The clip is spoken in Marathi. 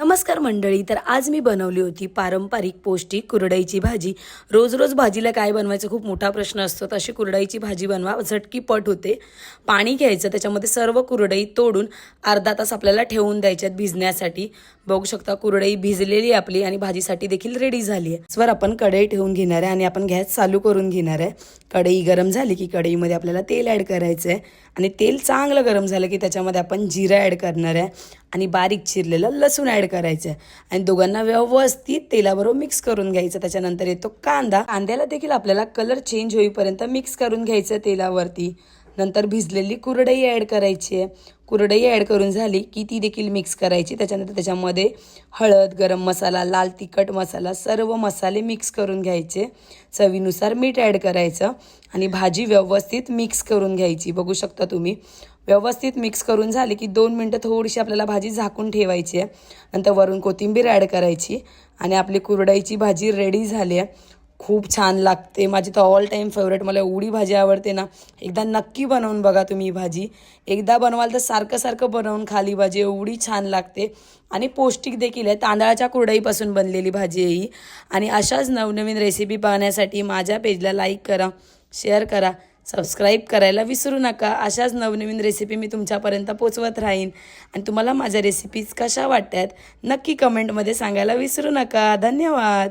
नमस्कार मंडळी. तर आज मी बनवली होती पारंपरिक पौष्टिक कुरडईची भाजी. रोज रोज भाजीला काय बनवायचं खूप मोठा प्रश्न असतो. तशी कुरडईची भाजी बनवा, झटकीपट होते. पाणी घ्यायचं, त्याच्यामध्ये सर्व कुरडई तोडून अर्धा तास आपल्याला ठेवून द्यायच्यात भिजण्यासाठी. बघू शकता कुरडई भिजलेली आपली आणि भाजीसाठी देखील रेडी झाली आहे. स्वर आपण कढई ठेवून घेणार आहे आणि आपण गॅस चालू करून घेणार आहे. कढई गरम झाली की कढईमध्ये आपल्याला तेल ॲड करायचं आहे आणि तेल चांगलं गरम झालं की त्याच्यामध्ये आपण जिरा ॲड करणार आहे आणि बारीक चिरलेलं लसूण ॲड करायचं आहे आणि दोघांना व्यवस्थित तेलाबरोबर मिक्स करून घ्यायचं. त्याच्यानंतर येतो कांदा. कांद्याला देखील आपल्याला कलर चेंज होईपर्यंत मिक्स करून घ्यायचं तेलावरती. नंतर भिजलेली कुरडई ॲड करायची आहे. कुरडई ॲड करून झाली की ती देखील मिक्स करायची. त्याच्यानंतर त्याच्यामध्ये हळद, गरम मसाला, लाल तिखट मसाला सर्व मसाले मिक्स करून घ्यायचे. चवीनुसार मीठ ॲड करायचं आणि भाजी व्यवस्थित मिक्स करून घ्यायची. बघू शकता तुम्ही. व्यवस्थित मिक्स करून झाली की 2 मिनटं थोडीशी आपल्याला भाजी झाकून ठेवायची आहे. नंतर वरून कोथिंबीर ॲड करायची आणि आपली कुरडईची भाजी रेडी झाली आहे. खूप छान लागते. माझी तर ऑल टाईम फेवरेट. मला एवढी भाजी आवडते ना. एकदा नक्की बनवून बघा तुम्ही ही भाजी. एकदा बनवाल तर सारखं सारखं बनवून खाली भाजी एवढी छान लागते आणि पौष्टिक देखील आहे. तांदळाच्या कुरडईपासून बनलेली भाजी आहे ही. आणि अशाच नवनवीन रेसिपी पाहण्यासाठी माझ्या पेजला लाईक करा, शेअर करा, सबस्क्राईब करायला विसरू नका. अशाच नवनवीन रेसिपी मी तुमच्यापर्यंत पोचवत राहीन. आणि तुम्हाला माझ्या रेसिपीज कशा वाटतात नक्की कमेंटमध्ये सांगायला विसरू नका. धन्यवाद.